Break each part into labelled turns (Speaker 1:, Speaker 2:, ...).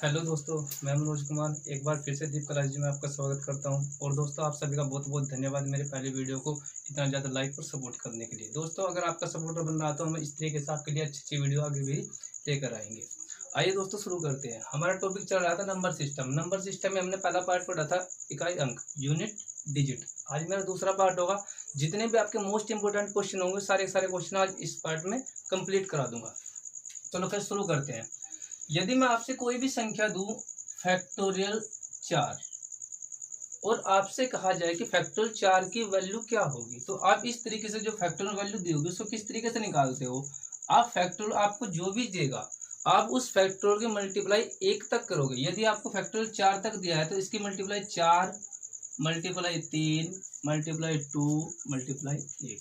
Speaker 1: Hello दोस्तों, मैं मनोज कुमार एक बार फिर से दीप क्लास जी में आपका स्वागत करता हूं। और दोस्तों, आप सभी का बहुत बहुत धन्यवाद मेरे पहले वीडियो को इतना ज़्यादा लाइक और सपोर्ट करने के लिए। दोस्तों, अगर आपका सपोर्टर बन रहा तो हम इस तरीके से आपके लिए अच्छी अच्छी वीडियो आगे भी लेकर आएंगे। आइए दोस्तों, शुरू करते हैं। हमारा टॉपिक चल रहा था नंबर सिस्टम। नंबर सिस्टम में हमने पहला पार्ट पढ़ा था इकाई अंक, यूनिट डिजिट। आज मेरा दूसरा पार्ट होगा। जितने भी आपके मोस्ट इंपोर्टेंट क्वेश्चन होंगे सारे सारे क्वेश्चन आज इस पार्ट में कंप्लीट करा दूंगा। चलो फिर शुरू करते हैं। यदि मैं आपसे कोई भी संख्या दूं फैक्टोरियल 4 और आपसे कहा जाए कि फैक्टोरियल 4 की वैल्यू क्या होगी, तो आप इस तरीके से जो फैक्टोरियल वैल्यू दी होगी उसको किस तरीके से निकालते हो। आप फैक्टोरियल आपको जो भी देगा आप उस फैक्टोरियल की मल्टीप्लाई 1 तक करोगे। यदि आपको फैक्टोरियल 4 तक दिया है तो इसकी मल्टीप्लाई 4 मल्टीप्लाई 3 मल्टीप्लाई 2 मल्टीप्लाई 1।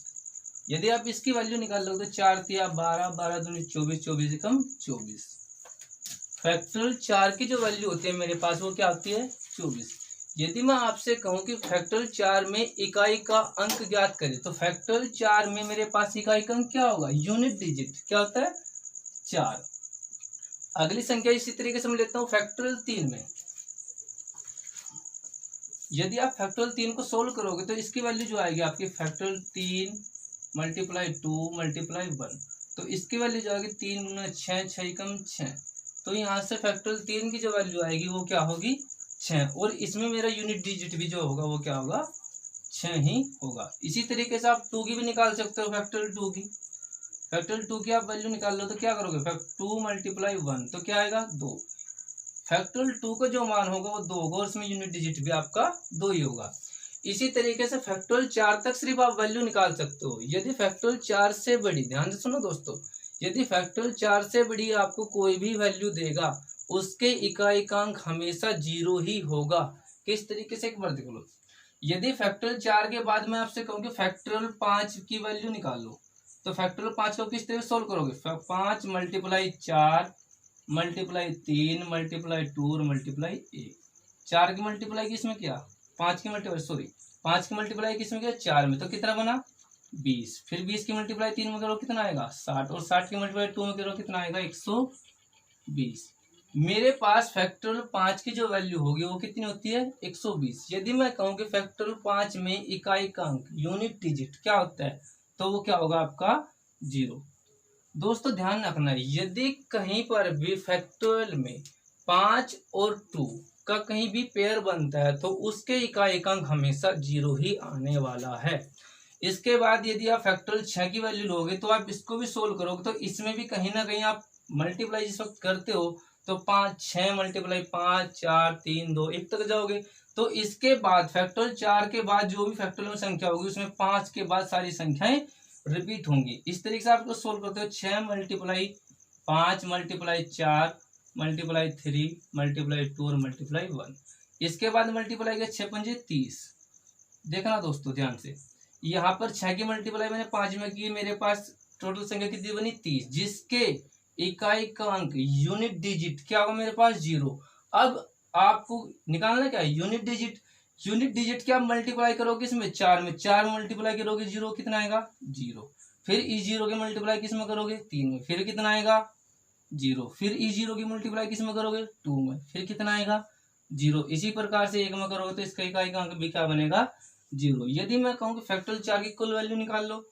Speaker 1: यदि आप इसकी वैल्यू निकाल लोगे तो 4 तिया 12, 12 दूनी 24, 24 एकम 24। फैक्टोरियल 4 की जो वैल्यू होती है मेरे पास वो क्या होती है 24। यदि मैं आपसे कहूं कि फैक्टोरियल 4 में इकाई का अंक ज्ञात करें तो फैक्टोरियल 4 में मेरे पास इकाई का अंक क्या होगा, यूनिट डिजिट क्या होता है 4। अगली संख्या इसी तरीके से मैं लेता हूं फैक्टोरियल 3 में। यदि आप फैक्टोरियल 3 को सोल्व करोगे तो इसकी वैल्यू जो आएगी आपकी फैक्टोरियल 3 मल्टीप्लाई 2 मल्टीप्लाई 1, तो इसकी वैल्यू जो आएगी 3 गुना 6, 6 एकम 6। तो यहाँ से फैक्टोरियल 3 की जो वैल्यू आएगी वो क्या होगी 6, और इसमें मेरा यूनिट डिजिट भी जो होगा वो क्या होगा 6 ही होगा। इसी तरीके से आप 2 की भी निकाल सकते हो। फैक्टोरियल 2 की, फैक्टोरियल 2 की आप वैल्यू निकाल लो तो क्या करोगे 2 मल्टीप्लाई 1 तो क्या आएगा 2। फैक्टोरियल 2 का जो मान होगा वो 2 होगा और उसमें यूनिट डिजिट भी आपका 2 ही होगा। इसी तरीके से फैक्टोरियल 4 तक सिर्फ आप वैल्यू निकाल सकते हो। यदि फैक्टोरियल 4 से बड़ी, ध्यान से सुनो दोस्तों, यदि फैक्टोरियल 4 से बड़ी आपको कोई भी वैल्यू देगा उसके इकाई का अंक हमेशा 0 ही होगा। किस तरीके से, एक बार देख लो। यदि फैक्टोरियल 4 के बाद मैं आपसे कहूँ कि फैक्टोरियल 5 की वैल्यू निकाल लो तो फैक्टोरियल 5 को किस तरह सोल्व करोगे 5 मल्टीप्लाई 4 मल्टीप्लाई 3 मल्टीप्लाई 2 और मल्टीप्लाई 1। 4 की मल्टीप्लाई किसमें किया 5 की मल्टीप्लाई, सॉरी 5 की मल्टीप्लाई किसमें किया 4 में, तो कितना बना 20। फिर 20 की मल्टीप्लाई 3 में करो कितना आएगा 60, और 60 की मल्टीप्लाई 2 में करो कितना आएगा 120। मेरे पास फैक्टोरियल 5 की जो वैल्यू होगी वो कितनी होती है 120। यदि मैं कहूँ कि फैक्टोरियल 5 में इकाई का अंक यूनिट डिजिट क्या होता है तो वो क्या होगा आपका 0। दोस्तों ध्यान रखना है, यदि कहीं पर भी फैक्टोरियल में 5 और 2 का कहीं भी पेयर बनता है तो उसके इकाई का अंक हमेशा 0 ही आने वाला है। इसके बाद यदि आप फैक्टोरियल 6 की वैल्यू लोगे तो आप इसको भी सोल्व करोगे तो इसमें भी कहीं ना कहीं आप मल्टीप्लाई जिस वक्त करते हो तो 5 6 मल्टीप्लाई 5 4 3 2 1 तक जाओगे। तो इसके बाद फैक्टोरियल 4 के बाद जो भी फैक्टोरियल संख्या होगी उसमें 5 के बाद सारी संख्याएं रिपीट होंगी। इस तरीके से आप इसको सोल्व करते हो 6 मल्टीप्लाई 5 मल्टीप्लाई 4 मल्टीप्लाई 3 मल्टीप्लाई 2 और मल्टीप्लाई 1। इसके बाद मल्टीप्लाई किया 6 पंजे 30। देखना दोस्तों ध्यान से, यहाँ पर 6 की मल्टीप्लाई मैंने 5 में की, मेरे पास टोटल संख्या कितनी बनी 30, जिसके इकाई का अंक यूनिट डिजिट क्या होगा मेरे पास 0। अब आपको निकालना क्या है यूनिट डिजिट। यूनिट डिजिट क्या मल्टीप्लाई करोगे इसमें 4 में, 4 में मल्टीप्लाई करोगे 0 कितना आएगा 0। फिर ई 0 की मल्टीप्लाई किस में करोगे 3 में, फिर कितना आएगा 0। फिर ई 0 की मल्टीप्लाई किस में करोगे 2 में, फिर कितना आएगा 0। इसी प्रकार से 1 में करोगे तो इसका इकाई का अंक भी क्या बनेगा 0। यदि मैं कहूँ कि फैक्टोरियल 4 की कुल वैल्यू निकाल लो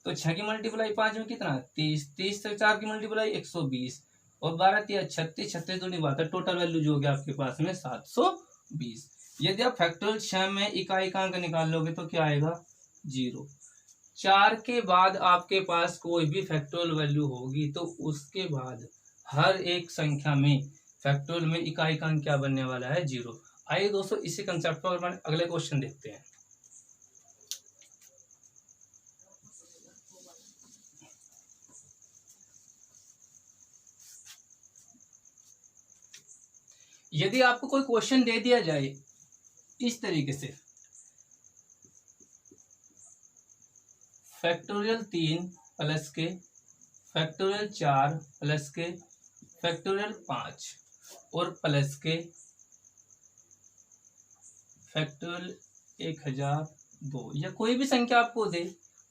Speaker 1: तो 6 की मल्टीप्लाई 5 में कितना 30, 30 से 4 की मल्टीप्लाई 120 और 12 तिया 36, 36 दूनी बात है, टोटल वैल्यू जो होगी आपके पास में 720। यदि आप फैक्टोरियल 6 में इकाई का अंक निकाल लोगे तो क्या आएगा 0। 4 के बाद आपके पास कोई भी फैक्टोरियल वैल्यू होगी तो उसके बाद हर एक संख्या में फैक्टोरियल में इकाई का अंक क्या बनने वाला है 0। आइए दोस्तों इसी कंसेप्ट पर अगले क्वेश्चन देखते हैं। यदि आपको कोई क्वेश्चन दे दिया जाए इस तरीके से फैक्टोरियल 3 प्लस के फैक्टोरियल 4 प्लस के फैक्टोरियल 5 और प्लस के फैक्टोरियल 1002, या कोई भी संख्या आपको दे,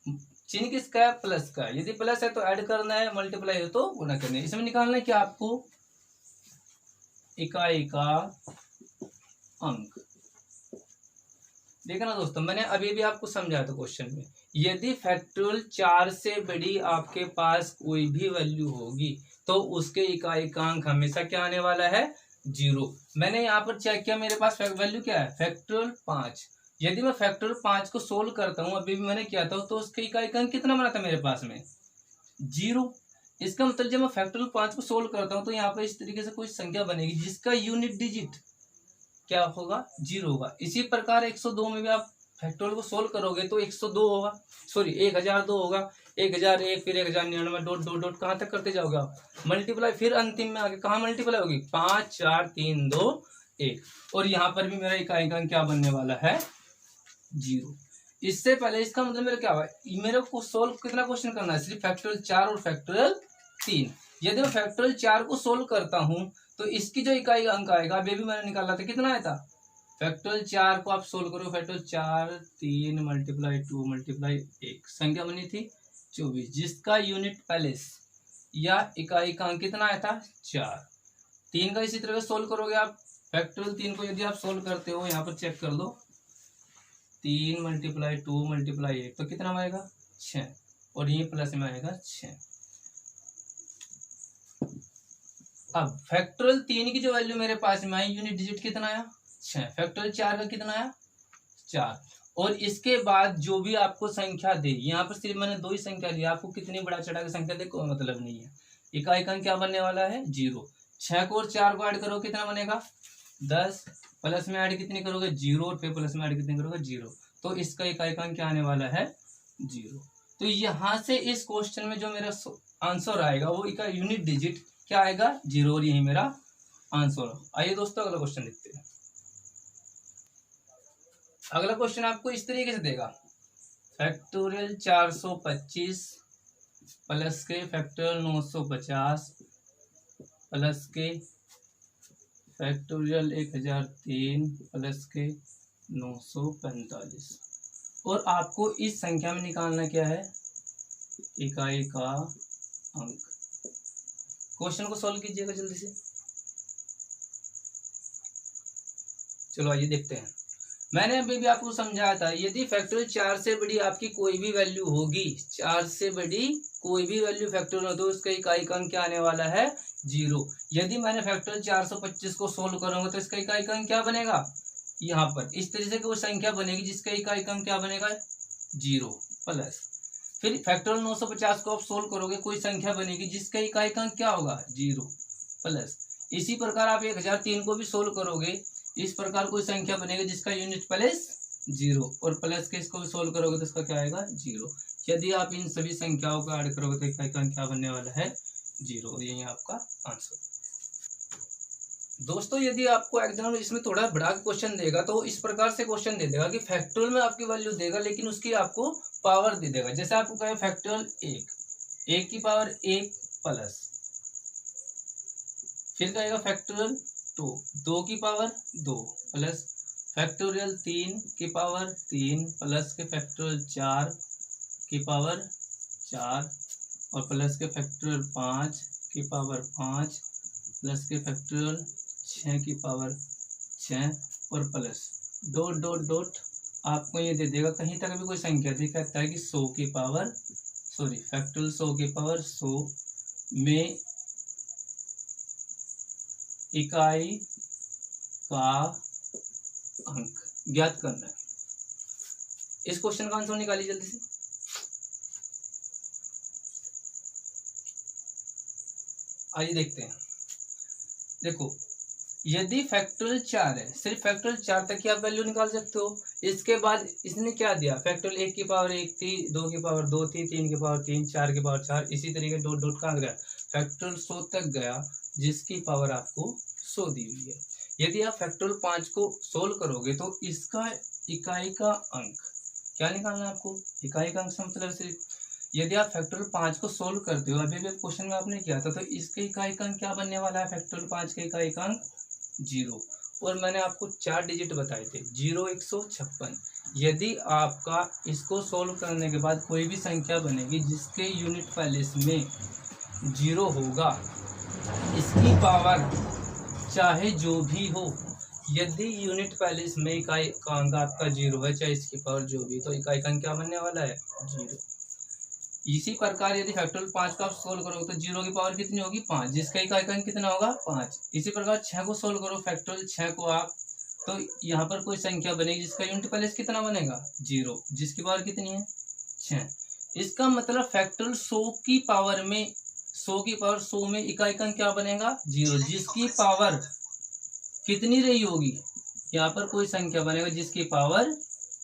Speaker 1: चिन्ह किसका है प्लस का, यदि प्लस है तो ऐड करना है, मल्टीप्लाई हो तो गुणा करना है। इसमें निकालना है क्या आपको इकाई का अंक। देखना दोस्तों, मैंने अभी भी आपको समझाया था क्वेश्चन में, यदि फैक्टोरियल 4 से बड़ी आपके पास कोई भी वैल्यू होगी तो उसके इकाई का अंक हमेशा क्या आने वाला है, 0। मैंने यहाँ पर चेक किया, मेरे पास वैल्यू क्या है, फैक्टोरियल 5। यदि मैं फैक्टोरियल 5 को सोल्व करता हूँ, अभी भी मैंने किया था, तो उसके इकाई का अंक कितना बना था मेरे पास में, 0। इसका मतलब जब मैं फैक्टोरियल 5 को सोल्व करता हूँ तो यहाँ पर इस तरीके से कोई संख्या बनेगी जिसका यूनिट डिजिट क्या होगा, 0 होगा। इसी प्रकार 102 में भी आप फैक्टोरियल को सोल्व करोगे तो 102 होगा, सॉरी 1002 होगा, 1001, फिर 1099, डॉट डॉट डॉट कहाँ तक करते जाओगे आप, मल्टीप्लाई, फिर अंतिम में आगे कहाँ मल्टीप्लाई होगी, 5 4 3 2 1। और यहाँ पर भी मेरा इकाई का अंक क्या बनने वाला है, 0। इससे पहले इसका मतलब मेरा क्या हुआ, मेरे को सोल्व कितना क्वेश्चन करना है, सिर्फ फैक्टोरियल 4 और फैक्टोरियल 3। यदि मैं फैक्टोरियल 4 को सोल्व करता हूं तो इसकी जो इकाई अंक आएगा, अभी भी मैंने निकाला था, कितना आया था, फैक्टोरियल 4 को आप सोल्व करो, फैक्टोरियल 4 3 मल्टीप्लाई 2 मल्टीप्लाई 1, संख्या बनी थी 24, जिसका यूनिट पैलेस या इकाई का अंक कितना आया था, 4। 3 का इसी तरह सोल्व करोगे आप, फैक्टोरियल 3 को यदि आप सोल्व करते हो, यहाँ पर चेक कर दो, 3 मल्टीप्लाई 2 मल्टीप्लाई 1, तो कितना आएगा, 6, और ये प्लस में आएगा 6। अब फैक्टोरियल 3 की जो वैल्यू मेरे पास में आई, यूनिट डिजिट कितना आया, 6। फैक्टोरियल 4 का कितना आया, 4। और इसके बाद जो भी आपको संख्या दे, यहाँ पर सिर्फ मैंने 2 ही संख्या दी, आपको कितनी बड़ा चढ़ा के संख्या दे कोई मतलब नहीं है। इकाई का क्या बनने वाला है, 0। 6 को और 4 को ऐड करो, कितना बनेगा, 10, प्लस में ऐड कितनी करोगे, 0, और फिर प्लस में ऐड कितनी करोगे, 0। तो इसका इकाई का क्या आने वाला है, 0। तो यहाँ से इस क्वेश्चन में जो मेरा आंसर आएगा वो इकाई यूनिट डिजिट क्या आएगा, 0, और यही मेरा आंसर। आइए दोस्तों अगला क्वेश्चन देखते हैं। अगला क्वेश्चन आपको इस तरीके से देगा, फैक्टोरियल 425 प्लस के फैक्टोरियल 950 प्लस के फैक्टोरियल 1003 प्लस के 945, और आपको इस संख्या में निकालना क्या है, इकाई का अंक। क्वेश्चन को सॉल्व कीजिएगा जल्दी से। चलो आइए देखते हैं। मैंने अभी भी आपको समझाया था, यदि फैक्टोरियल 4 से बड़ी आपकी कोई भी वैल्यू होगी, 4 से बड़ी कोई भी वैल्यू फैक्टोरियल हो तो उसका इकाई का अंक क्या आने वाला है, 0। यदि मैंने फैक्टोरियल 425 को सोल्व करूंगा तो इसका इकाई का अंक क्या बनेगा, यहाँ पर इस तरीके से कोई संख्या बनेगी जिसका इकाई का अंक क्या बनेगा, 0 प्लस, फिर फैक्टोरियल 950 को आप सोल्व करोगे, कोई संख्या बनेगी जिसका इकाई का अंक क्या होगा, 0 प्लस। इसी प्रकार आप 1003 को भी सोल्व करोगे, इस प्रकार कोई संख्या बनेगी जिसका यूनिट प्लस 0, और प्लस के इसको भी सोल्व करोगे तो इसका क्या आएगा, 0। यदि आप इन सभी संख्याओं को ऐड करोगे तो इकाई का अंक क्या बनने वाला है, 0, और यही आपका आंसर। दोस्तों यदि आपको एग्जाम में इसमें थोड़ा बड़ा क्वेश्चन देगा तो इस प्रकार से क्वेश्चन दे देगा कि फैक्टोरियल में आपकी वैल्यू देगा लेकिन उसकी आपको पावर दे देगा। जैसे आपको कहे फैक्टोरियल 1 की पावर 1 प्लस, फिर कहेगा फैक्टोरियल 2 की पावर 2 प्लस, फैक्टोरियल 3 की पावर 3 प्लस के फैक्टोरियल 4 की पावर 4, और प्लस के फैक्टोरियल 5 की पावर 5 प्लस के फैक्टोरियल 6 की पावर 6, और प्लस डॉट डॉट डॉट आपको ये दे देगा, कहीं तक भी कोई संख्या दे कहता है कि 100 की पावर फैक्टोरियल 100 की पावर 100 में इकाई का अंक ज्ञात करना है। इस क्वेश्चन का आंसर निकालिए जल्दी से। आइए देखते हैं। देखो यदि फैक्टोरियल 4 है, सिर्फ फैक्टोरियल 4 तक की आप वैल्यू निकाल सकते हो। इसके बाद इसने क्या दिया, फैक्टोरियल 1 की पावर 1 थी, 2 की पावर 2 थी, 3 की पावर 3, 4 की पावर 4, इसी तरीके डॉट डॉट कहाँ गया, फैक्टोरियल 100 तक गया जिसकी पावर आपको 100 दी हुई है। यदि आप फैक्टोरियल 5 को सोल्व करोगे तो इसका इकाई का अंक क्या निकालना है आपको, इकाई का अंक से मतलब सिर्फ यदि आप फैक्टोरियल 5 को सोल्व करते हो, अभी भी क्वेश्चन में आपने किया था, तो इसके इकाई का अंक क्या बनने वाला है, फैक्टोरियल 5 के इकाई का अंक 0, और मैंने आपको 4 डिजिट बताए थे 0 156। यदि आपका इसको सोल्व करने के बाद कोई भी संख्या बनेगी जिसके यूनिट पैलेस में 0 होगा, इसकी पावर चाहे जो भी हो, यदि यूनिट प्लेस में इकाई का अंक आपका 0 है, चाहे इसकी पावर जो भी, तो इकाई का अंक क्या बनने वाला है 0। इसी प्रकार यदि फैक्टोरियल 5 को आप सोल्व करोगे तो 0 की पावर कितनी होगी 5, जिसका इकाई का अंक कितना होगा 5। इसी प्रकार 6 को सोल्व करो, फैक्टोरियल 6 को आप, तो यहाँ पर कोई संख्या बनेगी जिसका यूनिट प्लेस कितना बनेगा 0, जिसकी पावर कितनी है 6। इसका मतलब फैक्टोरियल 100 की पावर में 100 में इकाई का अंक क्या बनेगा 0, जिसकी पावर कितनी रही होगी, यहाँ पर कोई संख्या बनेगा जिसकी पावर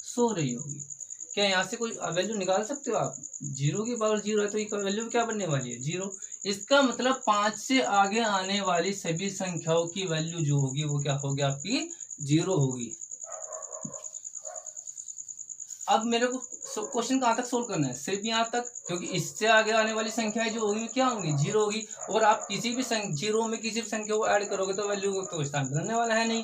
Speaker 1: 100 रही होगी। क्या यहाँ से कोई वैल्यू निकाल सकते हो आप? 0 की पावर 0 है तो वैल्यू क्या बनने वाली है 0। इसका मतलब 5 से आगे आने वाली सभी संख्याओं की वैल्यू जो होगी वो क्या होगी आपकी 0 होगी। अब मेरे को क्वेश्चन कहाँ तक सोल्व करना है, सिर्फ यहाँ तक, क्योंकि इससे आगे आने वाली संख्याएं जो होगी क्या होंगी 0 होगी। और आप किसी भी 0 में किसी भी संख्या को ऐड करोगे तो वैल्यू को तो स्थान बदलने वाला है नहीं।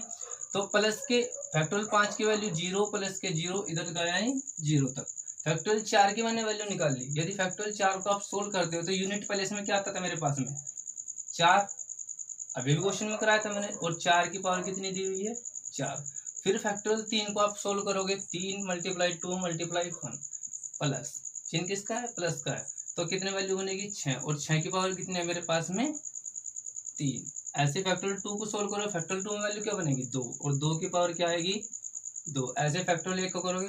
Speaker 1: तो प्लस के फैक्टोरियल 5 की वैल्यू 0 प्लस के 0 इधर गया है 0 तक। फैक्टोरियल 4 की मैंने वैल्यू निकाल ली। यदि फैक्टोरियल 4 को आप सोल्व करते हो तो यूनिट प्लेस में क्या आता था मेरे पास में 4, अभी भी क्वेश्चन में कराया था मैंने, और 4 की पावर कितनी दी हुई है 4। फिर फैक्टोरियल 3 को आप सोल्व करोगे, 3 × 2 × 1 प्लस चिन्ह किसका है प्लस का है, तो कितने वैल्यू बनेगी 6, और 6 की पावर कितनी है मेरे पास में 3। ऐसे फैक्टोरियल 2 को सोल्व करो, फैक्टोरियल 2 में वैल्यू क्या बनेगी 2, और 2 की पावर क्या आएगी 2। ऐसे फैक्टोरियल 1 को करोगे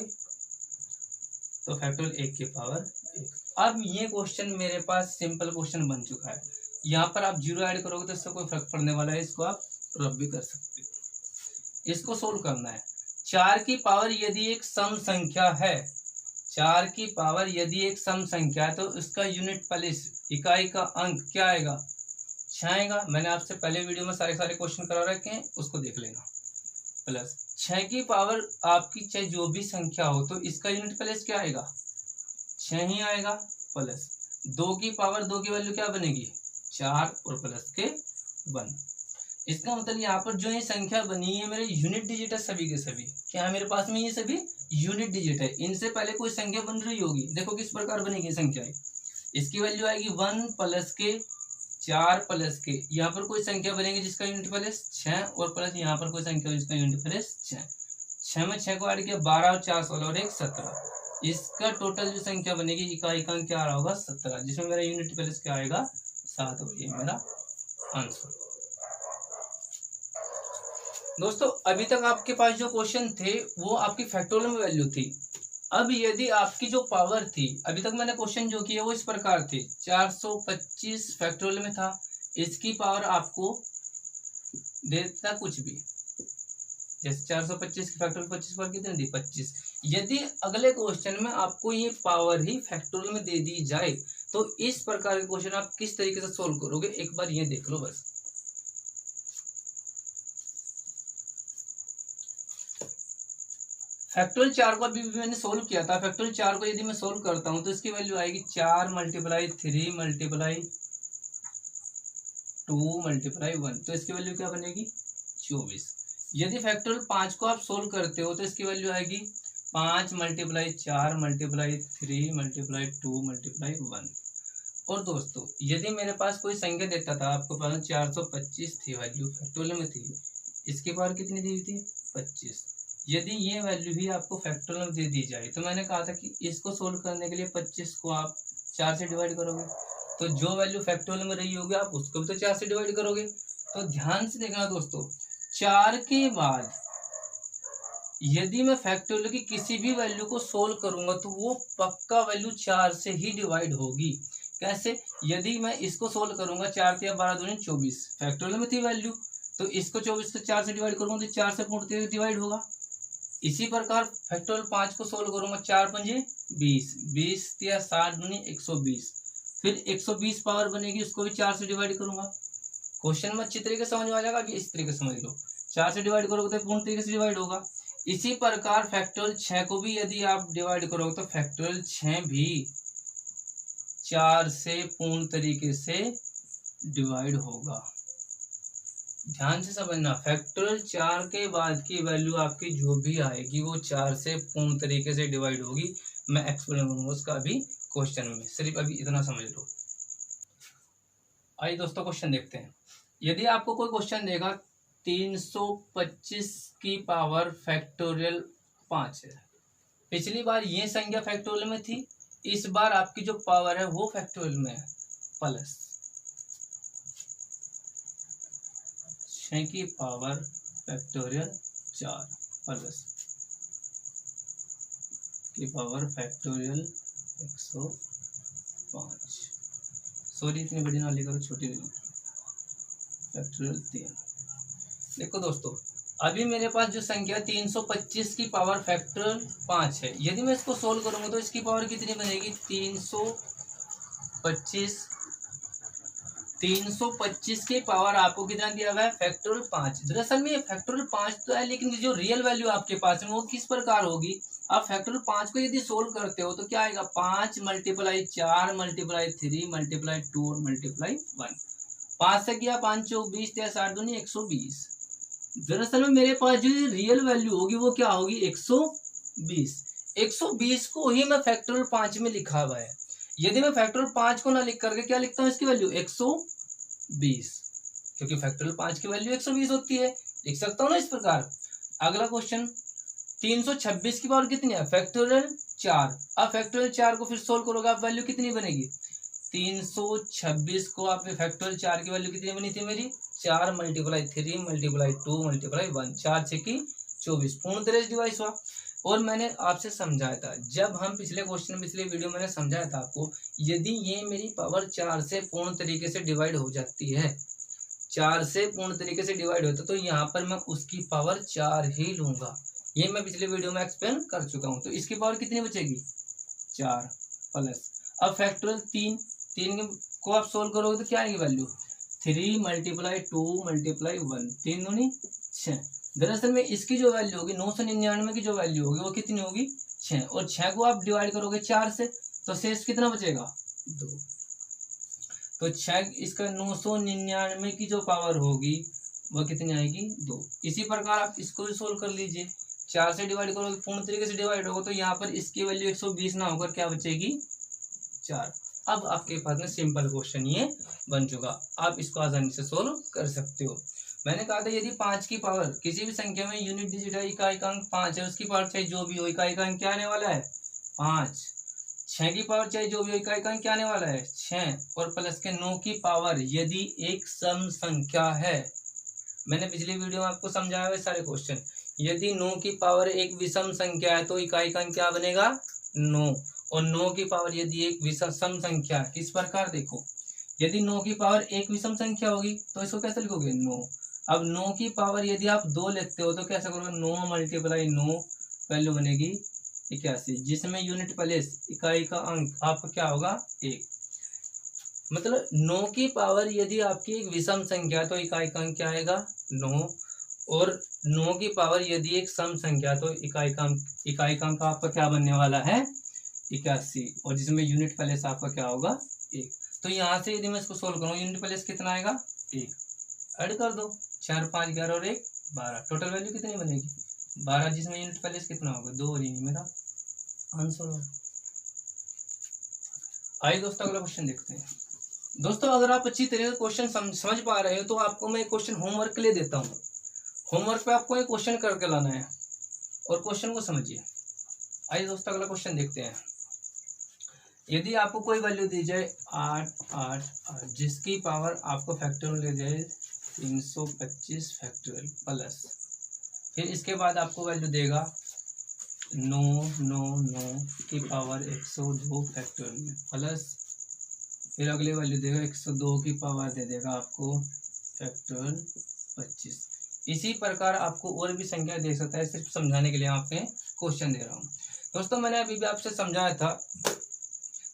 Speaker 1: तो फैक्टोरियल 1 की पावर 1। अब ये क्वेश्चन मेरे पास सिंपल क्वेश्चन बन चुका है। यहाँ पर आप 0 ऐड करोगे तो इससे कोई फर्क पड़ने वाला है, इसको आप रब भी कर सकते हो। इसको सोल्व करना है। 4 की पावर यदि एक सम संख्या है, 4 की पावर यदि एक सम संख्या है तो इसका यूनिट प्लेस इकाई का अंक क्या आएगा 6 आएगा। मैंने आपसे पहले वीडियो में सारे क्वेश्चन करा रखे हैं, उसको देख लेना। प्लस 6 की पावर आपकी चाहे जो भी संख्या हो तो इसका यूनिट प्लेस क्या आएगा 6 ही आएगा। प्लस 2 की पावर 2 की वैल्यू क्या बनेगी 4 और प्लस के 1। इसका मतलब यहाँ पर जो ये संख्या बनी है मेरे यूनिट डिजिट है सभी के सभी। क्या है मेरे पास में ये सभी यूनिट डिजिट है। इनसे पहले कोई संख्या बन रही होगी, देखो किस प्रकार बनेगी संख्या। इसकी वैल्यू आएगी 1 प्लस के 4 प्लस के, यहाँ पर कोई संख्या बनेगी जिसका यूनिट प्लेस 6, और प्लस यहाँ पर कोई संख्या जिसका यूनिट प्लेस 6। 6 में 6 को ऐड किया 12 और 4 16 और 1 17। इसका टोटल जो संख्या बनेगी इकाई का अंक क्या आ रहा होगा 17, जिसमें मेरा यूनिट प्लेस क्या आएगा 7, और ये मेरा आंसर। दोस्तों अभी तक आपके पास जो क्वेश्चन थे वो आपकी फैक्टोरियल में वैल्यू थी। अब यदि आपकी जो पावर थी, अभी तक मैंने क्वेश्चन जो किया वो इस प्रकार थे, 425 फैक्टोरियल में था, इसकी पावर आपको देता कुछ भी, जैसे 425 की फैक्टोरियल 25 पावर कितनी दी 25। यदि अगले क्वेश्चन में आपको ये पावर ही फैक्टोरियल में दे दी जाए तो इस प्रकार के क्वेश्चन आप किस तरीके से सोल्व करोगे एक बार ये देख लो बस। फैक्टोरियल 4 को अभी भी मैंने सोल्व किया था। फैक्टोरियल 4 को यदि मैं सोल्व करता हूं तो इसकी वैल्यू आएगी 4 × 3 × 2 × 1, तो इसकी वैल्यू क्या बनेगी 24। यदि फैक्टोरियल 5 को आप सोल्व करते हो तो इसकी वैल्यू आएगी 5 × 4 × 3 × 2 × 1। और दोस्तों यदि मेरे पास कोई संख्या देता था, आपको पता 425 थी वैल्यू फैक्टोरियल में थी, इसकी पावर कितनी दी थी 25। यदि ये वैल्यू भी आपको फैक्टोरियल में दे दी जाए तो मैंने कहा था कि इसको सोल्व करने के लिए 25 को आप 4 से डिवाइड करोगे, तो जो वैल्यू फैक्टोरियल में रही होगी आप उसको भी तो 4 से डिवाइड करोगे। तो ध्यान से देखना दोस्तों, 4 के बाद यदि मैं फैक्टोरियल की किसी भी वैल्यू को सोल्व करूंगा तो वो पक्का वैल्यू 4 से ही डिवाइड होगी। कैसे? यदि मैं इसको सोल्व करूंगा 4 × 12 = 24, फैक्टोरियल में थी वैल्यू, तो इसको 24 से 4 से डिवाइड करूंगा तो 4 से पूर्ण डिवाइड होगा। इसी प्रकार फैक्टोरियल 5 को सोल्व करूंगा 4 × 5 = 20, 20 × 60 = 120, फिर 120 पावर बनेगी, उसको भी 4 से डिवाइड करूंगा। क्वेश्चन में अच्छी तरीके से समझ में आ जाएगा, अभी इस तरीके से समझ लो, 4 से डिवाइड करोगे तो पूर्ण तरीके से डिवाइड होगा। इसी प्रकार फैक्टोरियल 6 को भी यदि आप डिवाइड करोगे तो फैक्टोरियल 6 भी 4 से पूर्ण तरीके से डिवाइड होगा। ध्यान से समझना, फैक्टोरियल 4 के बाद की वैल्यू आपकी जो भी आएगी वो 4 से पूर्ण तरीके से डिवाइड होगी। मैं एक्सप्लेन करूंगा उसका अभी क्वेश्चन में, सिर्फ अभी इतना समझ लो। आइए दोस्तों क्वेश्चन देखते हैं। यदि आपको कोई क्वेश्चन देगा 325 की पावर फैक्टोरियल 5 है। पिछली बार ये संख्या फैक्टोरियल में थी, इस बार आपकी जो पावर है वो फैक्टोरियल में है, प्लस 6 की पावर फैक्टोरियल 4 प्लस की पावर फैक्टोरियल 105। सॉरी इतनी बड़ी ना लेकर छोटी फैक्टोरियल 3। देखो दोस्तों, अभी मेरे पास जो संख्या 325 की पावर फैक्टर 5 है, यदि मैं इसको सोल्व करूंगा तो इसकी पावर कितनी बनेगी? 325 की पावर आपको कितना दिया हुआ है? फैक्टोरियल 5। दरअसल में ये फैक्टोरियल 5 तो है, लेकिन जो रियल वैल्यू आपके पास है वो किस प्रकार होगी? आप फैक्टोरियल 5 को यदि सोल्व करते हो तो क्या आएगा? 5 मल्टीप्लाई 4 मल्टीप्लाई 3 मल्टीप्लाई 2 और मल्टीप्लाई 1। 5 से किया 5 चौक 20, 60 दूनी 120। दरअसल में मेरे पास जो रियल वैल्यू होगी वो क्या होगी? 120। 120 को ही मैं फैक्टोरियल 5 में लिखा हुआ है। यदि मैं फैक्टोरियल 5 को ना लिख करके क्या लिखता हूँ? इसकी वैल्यू 120, क्योंकि फैक्टोरियल 5 की वैल्यू 120 होती है। लिख सकता हूँ ना इस प्रकार। अगला क्वेश्चन, 326 की पावर कितनी है? फैक्टोरियल 4। अब फैक्टोरियल 4 को फिर सोल्व करोगे आप, वैल्यू कितनी बनेगी? 326 को आप फैक्टोरियल 4 की वैल्यू कितनी बनी थी मेरी? 4 मल्टीप्लाई 3 मल्टीप्लाई 2 मल्टीप्लाई 1, 4 6 की 24, पूर्ण तरह से डिवाइड हुआ। और मैंने आपसे समझाया था, जब हम पिछले वीडियो मैंने समझाया था आपको, यदि ये मेरी पावर 4 से पूर्ण तरीके से डिवाइड हो जाती है, 4 से पूर्ण तरीके से डिवाइड होता है, तो यहाँ पर मैं उसकी पावर 4 ही लूंगा। ये मैं पिछले वीडियो में एक्सप्लेन कर चुका हूँ। तो इसकी पावर कितनी बचेगी? 4 प्लस, अब फैक्टोरियल 3 को आप सोल्व करोगे तो क्या आएगी वैल्यू? 3 मल्टीप्लाई 2 मल्टीप्लाई 1, 3 दूनी 6। दरअसल में इसकी जो वैल्यू होगी 999 की जो वैल्यू होगी वो कितनी होगी? 6। और 6 को आप डिवाइड करोगे 4 से तो शेष कितना बचेगा? 2। तो 6 इसका 999 की जो पावर होगी वो कितनी आएगी? 2। इसी प्रकार आप इसको भी सोल्व कर लीजिए। 4 से डिवाइड करोगे, पूर्ण तरीके से डिवाइड होगा, तो यहाँ पर इसकी वैल्यू 120 ना होकर क्या बचेगी? 4। अब आपके पास में सिंपल क्वेश्चन ये बन चुका, आप इसको आसानी से सोल्व कर सकते हो। मैंने कहा था यदि 5 की पावर किसी भी संख्या में यूनिट डिजिट है, इकाई का अंक 5 है, उसकी पावर चाहे जो भी हो, इकाई का अंक क्या आने वाला है? 5। 6 की पावर चाहे जो भी हो, इकाई का अंक क्या आने वाला है? 6। और प्लस के 9 की पावर यदि एक सम संख्या है, मैंने पिछली वीडियो में आपको समझाया हुआ सारे क्वेश्चन। यदि 9 की पावर एक विषम संख्या है तो इकाई का अंक क्या बनेगा? 9। और 9 की पावर यदि एक विषम संख्या, किस प्रकार देखो, यदि 9 की पावर एक विषम संख्या होगी तो इसको कैसे लिखोगे? 9। अब 9 की पावर यदि आप 2 लिखते हो तो कैसे करोगे? 9 मल्टीप्लाई 9, वैल्यू बनेगी 81, जिसमें यूनिट प्लेस इकाई का अंक आपका क्या होगा? 1। मतलब 9 की पावर यदि आपकी एक विषम संख्या तो इकाई का अंक क्या आएगा? 9। और 9 की पावर यदि एक सम संख्या तो इकाई का अंक आपका क्या बनने वाला है? 81, और जिसमें यूनिट प्लेस आपका क्या होगा? 1। तो यहाँ से यदि मैं इसको सोल्व करूँ, यूनिट प्लेस कितना आएगा? 1। ऐड कर दो, 4 5 11 और 1 12, टोटल वैल्यू कितनी बनेगी? 12, जिसमें यूनिट प्लेस कितना होगा? 2, और ये मेरा आंसर होगा। आइए दोस्तों अगला क्वेश्चन देखते हैं। दोस्तों अगर आप अच्छी तरह से क्वेश्चन समझ पा रहे हो तो आपको मैं एक क्वेश्चन होमवर्क के लिए देता हूँ। होमवर्क पे आपको एक क्वेश्चन करके लाना है और क्वेश्चन को समझिए। आइए दोस्तों अगला क्वेश्चन देखते हैं। यदि आपको कोई वैल्यू दी जाए 8 8 8, जिसकी पावर आपको फैक्टोरियल ले जाए 325 फैक्टोरियल प्लस, फिर इसके बाद आपको वैल्यू देगा 9 9 9 की पावर 102 फैक्टोरियल प्लस, फिर अगली वैल्यू देगा 102 की पावर दे देगा आपको फैक्टोरियल 25। इसी प्रकार आपको और भी संख्या दे सकता है, सिर्फ समझाने के लिए आपसे क्वेश्चन दे रहा हूँ। दोस्तों मैंने अभी भी आपसे समझाया था,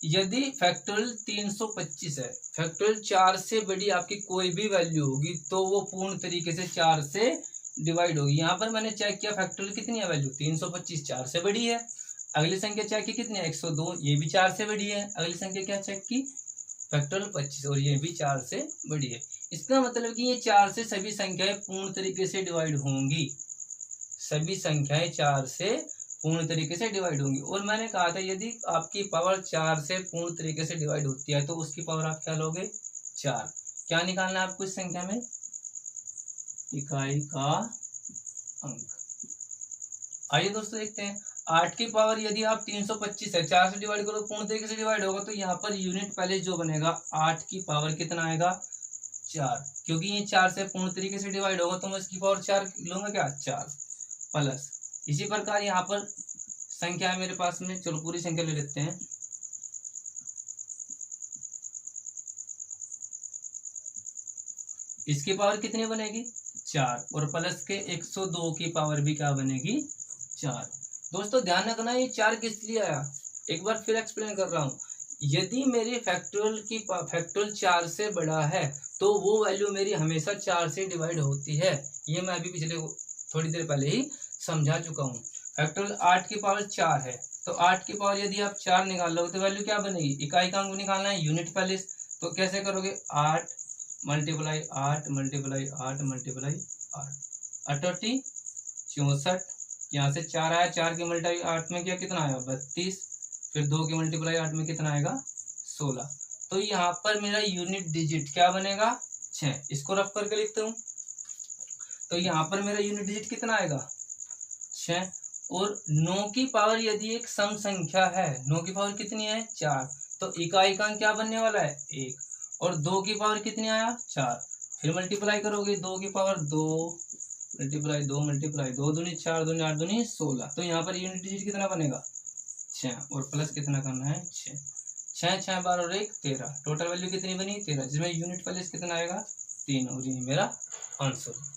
Speaker 1: यदि फैक्टोरियल 325 है, फैक्टोरियल 4 से बड़ी आपकी कोई भी वैल्यू होगी तो वो पूर्ण तरीके से 4 से डिवाइड होगी। यहाँ पर मैंने चेक किया फैक्टोरियल कितनी है वैल्यू? 325 4 से बड़ी है। अगली संख्या चेक की कितनी है? 102, ये भी 4 से बड़ी है। अगली संख्या क्या चेक की? फैक्टोरियल 25, और ये भी 4 से बड़ी है। इसका मतलब कि ये 4 से सभी संख्याएं पूर्ण तरीके से डिवाइड होंगी, सभी संख्याएं 4 से पूर्ण तरीके से डिवाइड होंगी। और मैंने कहा था यदि आपकी पावर 4 से पूर्ण तरीके से डिवाइड होती है तो उसकी पावर आप क्या लोगे? 4। क्या निकालना है आपको इस संख्या में? इकाई का अंक। आइए दोस्तों देखते हैं, 8 की पावर यदि आप 325 है, 4 से डिवाइड करो, पूर्ण तरीके से डिवाइड होगा, तो यहाँ पर यूनिट पहले जो बनेगा 8 की पावर कितना आएगा 4, क्योंकि ये 4 से पूर्ण तरीके से डिवाइड होगा तो मैं इसकी पावर 4 लूंगा, क्या 4 प्लस। इसी प्रकार यहाँ पर संख्या है मेरे पास में, चलो पूरी संख्या ले लेते हैं। इसकी पावर कितनी बनेगी 4 और प्लस के 102 की पावर भी क्या बनेगी 4। दोस्तों ध्यान रखना ये 4 किस लिए आया, एक बार फिर एक्सप्लेन कर रहा हूँ। यदि मेरी फैक्टोरियल 4 से बड़ा है तो वो वैल्यू मेरी हमेशा 4 से डिवाइड होती है, ये मैं अभी पिछले थोड़ी देर पहले ही समझा चुका हूँ। फैक्टोरियल 8 की पावर 4 है तो 8 की पावर यदि आप 4 निकाल लोगे तो वैल्यू क्या बनेगी, इकाई का अंक निकालना है, यूनिट प्लेस। तो कैसे करोगे, 8 मल्टीप्लाई 8 मल्टीप्लाई 8 मल्टीप्लाई 8 88 64, यहाँ से 4 आया, 4 की मल्टीप्लाई 8 में कितना आया 32, फिर 2 की मल्टीप्लाई 8 में कितना आएगा 16। तो यहाँ पर मेरा यूनिट डिजिट क्या बनेगा 6, इसको रफ करके लिखते हूँ। तो यहाँ पर मेरा यूनिट डिजिट कितना आएगा 6। और 9 की पावर यदि एक सम संख्या है, 9 की पावर कितनी है 4, तो इकाई का अंक क्या बनने वाला है 1, और 2 की पावर कितनी आया 4, फिर मल्टीप्लाई करोगे 2 की पावर 2 मल्टीप्लाई 2 मल्टीप्लाई 2 दूनी 4 दूनी 8 दूनी 16। तो यहाँ पर यूनिट डिजिट कितना बनेगा 6 और प्लस कितना करना है 6, 6 6 12 और 1 13, टोटल वैल्यू कितनी बनी 13, जिसमें यूनिट प्लस कितना आएगा 3, और ये मेरा आंसर।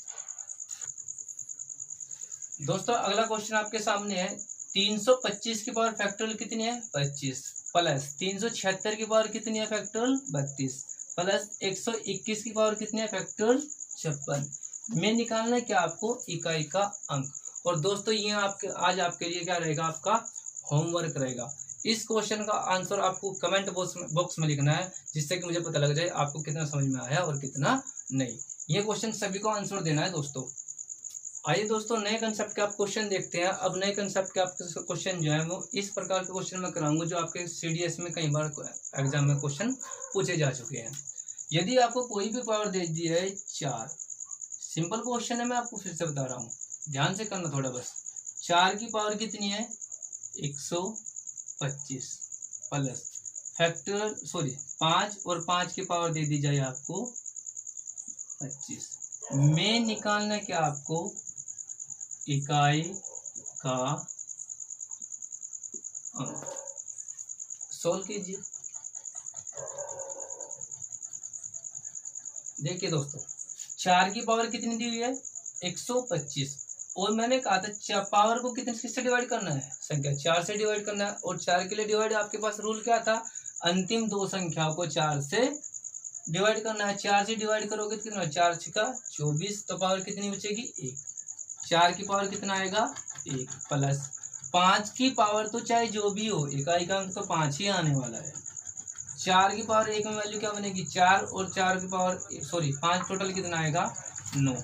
Speaker 1: दोस्तों अगला क्वेश्चन आपके सामने है, 325 की पावर फैक्टोरियल कितनी है 25, प्लस 376 की पावर कितनी है फैक्टोरियल 32, प्लस 121 की पावर कितनी है फैक्टोरियल 56 में निकालना है क्या आपको इकाई का अंक। और दोस्तों ये आपके आज आपके लिए क्या रहेगा, आपका होमवर्क रहेगा। इस क्वेश्चन का आंसर आपको कमेंट बॉक्स में लिखना है, जिससे कि मुझे पता लग जाए आपको कितना समझ में आया और कितना नहीं। ये क्वेश्चन सभी को आंसर देना है दोस्तों। आइए दोस्तों नए कंसेप्ट के आप क्वेश्चन देखते हैं। अब नए कंसेप्ट के आपके क्वेश्चन जो है वो इस प्रकार के क्वेश्चन मैं कराऊंगा जो आपके सीडीएस में कई बार एग्जाम में क्वेश्चन पूछे जा चुके हैं। यदि आपको कोई भी पावर दे दी है 4, सिंपल क्वेश्चन है, मैं आपको फिर से बता रहा हूँ, ध्यान से करना थोड़ा बस। 4 की पावर कितनी है 125 प्लस फैक्टर 5 और 5 की पावर दे दी जाए आपको 25 में निकालना क्या आपको इकाई का अंक। सोल्व कीजिए। देखिए दोस्तों 4 की पावर कितनी दी हुई है 125, और मैंने कहा था पावर को किससे डिवाइड करना है, संख्या 4 से डिवाइड करना है। और 4 के लिए डिवाइड आपके पास रूल क्या था, अंतिम दो संख्याओं को 4 से डिवाइड करना है। 4 से डिवाइड करोगे तो कितना 4 6 24, तो पावर कितनी बचेगी 1। 4 की पावर कितना आएगा 1 प्लस 5 की पावर तो चाहे जो भी हो, इकाई का अंक तो 5 ही आने वाला है। 4 की पावर 1 में वैल्यू क्या बनेगी 4, और 4 की पावर 5 टोटल कितना आएगा 9।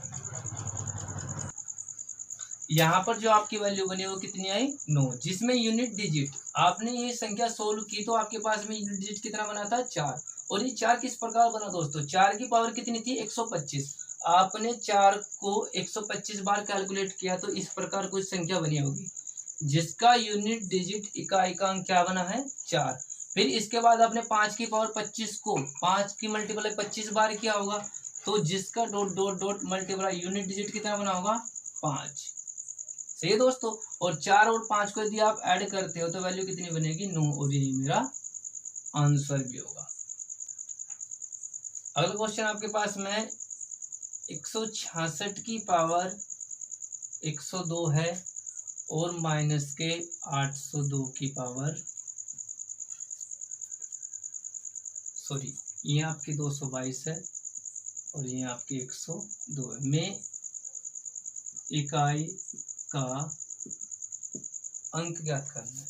Speaker 1: यहाँ पर जो आपकी वैल्यू बनी वो कितनी आई 9, जिसमें यूनिट डिजिट आपने ये संख्या सोल्व की तो आपके पास में यूनिट डिजिट कितना बना था 4। और ये 4 किस प्रकार बना दोस्तों, 4 की पावर कितनी थी 125, आपने 4 को 125 बार कैलकुलेट किया तो इस प्रकार कुछ संख्या बनी होगी जिसका यूनिट डिजिट इकाई का अंक क्या बना है 4। फिर इसके बाद आपने 5 की पावर 25 को 5 की मल्टीप्लाई 25 बार किया होगा, तो जिसका dot dot dot multiply unit digit कितना बना होगा 5। सही है दोस्तों। और 4 और 5 को यदि आप ऐड करते हो तो वैल्यू कितनी बनेगी 9, और यही मेरा आंसर भी होगा। अगला क्वेश्चन आपके पास में 166 की पावर 102 है और माइनस के 802 की पावर ये आपकी 222 है और ये आपकी 102 है में इकाई का अंक ज्ञात करना है।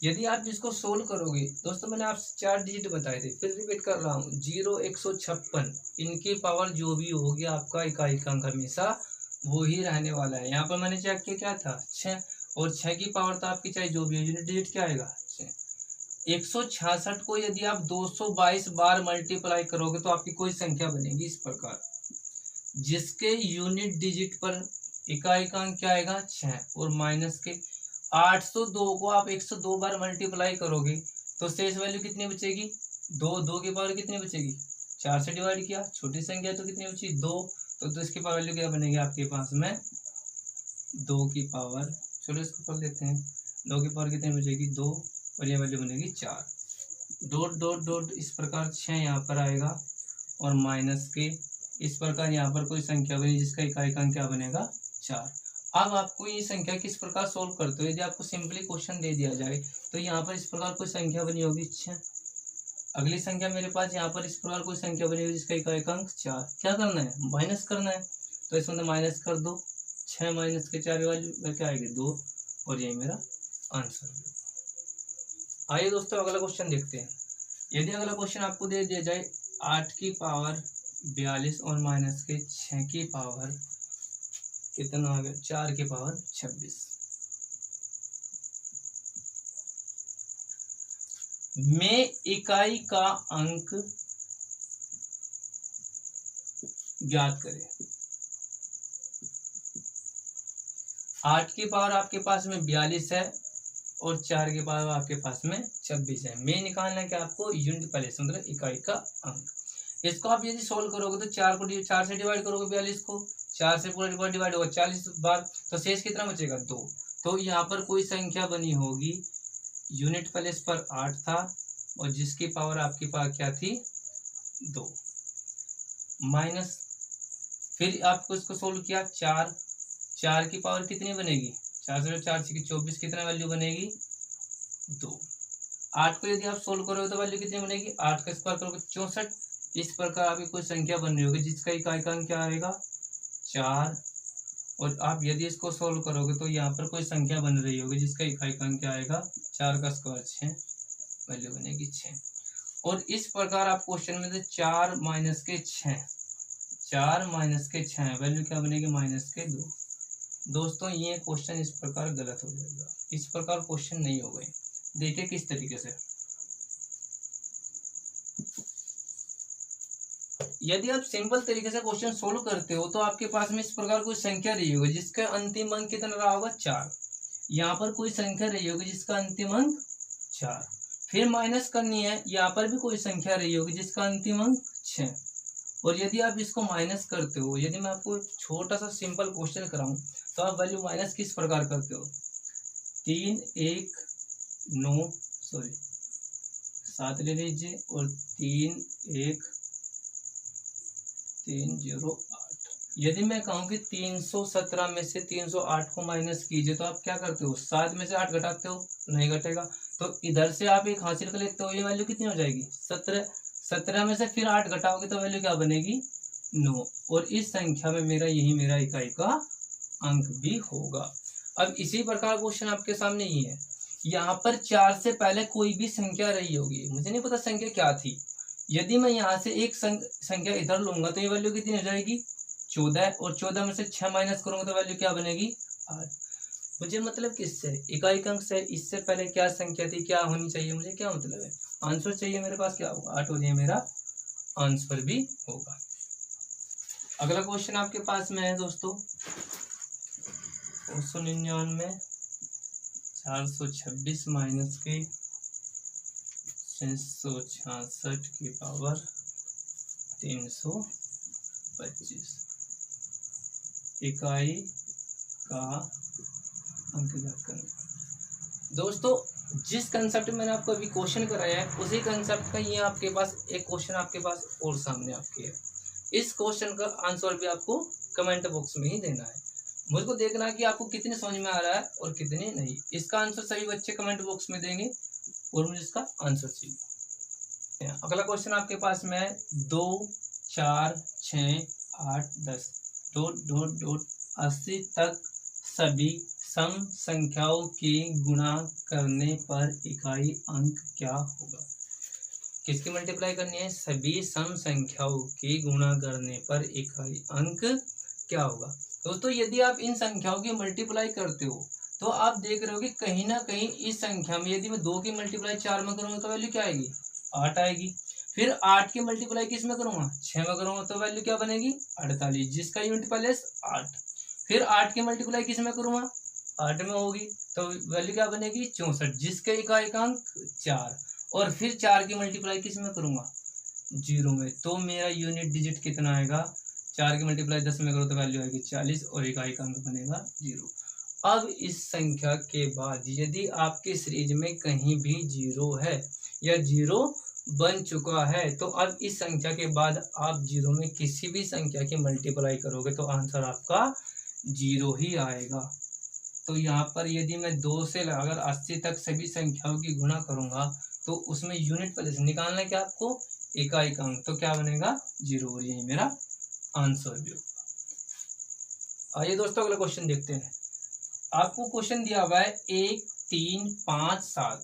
Speaker 1: यदि आप इसको सोल्व करोगे दोस्तों, मैंने आपसे 4 डिजिट बताए थे, फिर रिपीट कर रहा हूँ 0 156 इनकी पावर जो भी होगी आपका इकाई का अंक हमेशा वो ही रहने वाला है। यहाँ पर मैंने चेक किया क्या था 6, और 6 की पावर तो आपकी चाहे जो भी हो यूनिट डिजिट क्या आएगा 6। 166 को यदि आप 222 बार मल्टीप्लाई करोगे तो आपकी कोई संख्या बनेगी इस प्रकार जिसके यूनिट डिजिट पर इकाई का अंक क्या आएगा 6, और माइनस के 802 को आप 102 बार मल्टीप्लाई करोगे तो शेष वैल्यू कितनी बचेगी 2। 2 की पावर कितनी बचेगी 4 से डिवाइड किया, छोटी संख्या तो कितनी बची 2, तो इसकी पावर वैल्यू क्या बनेगी आपके पास में 2 की पावर, चलो इसको कर लेते हैं, 2 की पावर कितनी बचेगी 2, और यह वैल्यू बनेगी 4। डॉट डॉट डॉट इस प्रकार 6 यहाँ पर आएगा, और माइनस के इस प्रकार यहाँ पर कोई संख्या बनी जिसका इकाई का अंक क्या बनेगा 4। अब आपको ये संख्या किस प्रकार सोल्व करते हो, यदि आपको सिंपली क्वेश्चन दे दिया जाए तो यहाँ पर इस प्रकार कोई संख्या बनी होगी 6, अगली संख्या मेरे पास यहाँ पर इस प्रकार कोई संख्या बनी होगी जिसका इकाई का अंक 4, क्या करना है माइनस करना है, तो इसमें तो माइनस कर दो, 6 माइनस के 4 वैल्यू क्या आएगी 2, और यही मेरा आंसर। आइए दोस्तों अगला क्वेश्चन देखते हैं। यदि अगला क्वेश्चन आपको दे दिया जाए 8 की पावर 42 और माइनस के 6 की पावर कितना आ गया 4 की पावर 26, में इकाई का अंक ज्ञात करें। 8 की पावर आपके पास में 42 है और 4 की पावर आपके पास में 26 है। में निकालना है कि आपको यूनिट प्लेस मतलब इकाई का अंक। इसको आप यदि सोल्व करोगे तो 4 से डिवाइड करोगे 42 को, 4 से पूरा डिवाइड होगा 40 बार, तो शेष कितना बचेगा 2। तो यहाँ पर कोई संख्या बनी होगी यूनिट प्लेस पर 8 था और जिसकी पावर आपके पास क्या थी 2, माइनस फिर आपको इसको सोल्व किया 4 की पावर कितनी बनेगी 4 से 4 से 24, कितना वैल्यू बनेगी 2। 8 को यदि आप सोल्व करोगे तो वैल्यू कितनी बनेगी 8 का स्क्वायर करोगे 64। इस प्रकार आपकी कोई संख्या बन रही होगी जिसका इकाई का अंक क्या आएगा 4, और आप यदि इसको सोल्व करोगे तो यहाँ पर कोई संख्या बन रही होगी जिसका इकाई का अंक क्या आएगा 4 का स्क्वायर 6, वैल्यू बनेगी 6। और इस प्रकार आप क्वेश्चन में से 4 माइनस के 6 वैल्यू क्या बनेगी -2। दोस्तों ये क्वेश्चन इस प्रकार गलत हो जाएगा, इस प्रकार क्वेश्चन नहीं हो गए। देखिए किस तरीके से, यदि आप सिंपल तरीके से क्वेश्चन सोल्व करते हो तो आपके पास में इस प्रकार कोई संख्या रही होगी जिसका अंतिम अंक कितना रहा होगा 4। यहाँ पर कोई संख्या रही होगी जिसका अंतिम अंक 4, फिर माइनस करनी है, यहाँ पर भी कोई संख्या रही होगी जिसका अंतिम अंक 6। और यदि आप इसको माइनस करते हो, यदि मैं आपको छोटा सा सिंपल क्वेश्चन कराऊं तो आप वैल्यू माइनस किस प्रकार करते हो 7 ले लीजिए और 308। यदि मैं कहूँ कि 317 में से 308 को माइनस कीजिए तो आप क्या करते हो 7 में से 8 घटाते हो, नहीं घटेगा, तो इधर से आप एक हासिल कर लेते हो, ये वैल्यू कितनी हो जाएगी 17। 17 में से फिर 8 घटाओगे तो वैल्यू क्या बनेगी 9, और इस संख्या में मेरा इकाई का अंक भी होगा। अब इसी प्रकार क्वेश्चन आपके सामने ही है, यहाँ पर 4 से पहले कोई भी संख्या रही होगी, मुझे नहीं पता संख्या क्या थी, यदि मैं यहाँ से एक संख्या इधर लूंगा तो ये वैल्यू कितनी हो जाएगी 14, और 14 में से 6 माइनस करूंगा तो वैल्यू क्या बनेगी 8। मुझे मतलब किससे इकाई का अंक से, इससे पहले क्या संख्या थी क्या होनी चाहिए, मुझे क्या मतलब है आंसर चाहिए मेरे पास, क्या होगा 8 हो जाए मेरा आंसर भी होगा। अगला क्वेश्चन आपके पास में है दोस्तों 499 426 माइनस के 666 की पावर 325 इकाई का अंक ज्ञात करना। दोस्तों जिस कंसेप्ट में मैंने आपको अभी क्वेश्चन कराया है उसी कंसेप्ट का ये आपके पास एक क्वेश्चन आपके पास और सामने आपके है। इस क्वेश्चन का आंसर भी आपको कमेंट बॉक्स में ही देना है, मुझको देखना है कि आपको कितने समझ में आ रहा है और कितने नहीं। इसका आंसर सभी बच्चे कमेंट बॉक्स में देंगे और मुझे इसका आंसर चाहिए। अगला क्वेश्चन आपके पास में है 2 4 6 8 10 ... 80 तक सभी सम संख्याओं के गुणा करने पर इकाई अंक क्या होगा। किसकी मल्टीप्लाई करनी है, सभी सम संख्याओं के गुणा करने पर इकाई अंक क्या होगा। दोस्तों यदि आप इन संख्याओं की मल्टीप्लाई करते हो तो आप देख रहे हो कि कहीं ना कहीं इस संख्या में यदि मैं 2 की मल्टीप्लाई 4 में करूंगा तो वैल्यू क्या आएगी 8 आएगी। फिर 8 की मल्टीप्लाई किस में करूंगा, 6 में करूंगा, तो वैल्यू क्या बनेगी 48, जिसका यूनिट प्लेस 8। फिर 8 की मल्टीप्लाई किस में करूंगा, 8 में होगी, तो वैल्यू क्या बनेगी 64, जिसका एकांक 4। और फिर 4 की मल्टीप्लाई किस में करूंगा, 0 में, तो मेरा यूनिट डिजिट कितना आएगा, 4 की मल्टीप्लाई 10 में करो तो वैल्यू आएगी 40 और एकांक बनेगा 0। अब इस संख्या के बाद यदि आपके सीरीज में कहीं भी 0 है या 0 बन चुका है, तो अब इस संख्या के बाद आप 0 में किसी भी संख्या की मल्टीप्लाई करोगे तो आंसर आपका 0 ही आएगा। तो यहाँ पर यदि मैं 2 से अगर 80 तक सभी संख्याओं की गुणा करूंगा तो उसमें यूनिट प्लेस निकालना क्या आपको, एकांक, तो क्या बनेगा 0, और यही मेरा आंसर भी होगा। आइए दोस्तों अगला क्वेश्चन देखते हैं। आपको क्वेश्चन दिया हुआ है 1 3 5 7 ...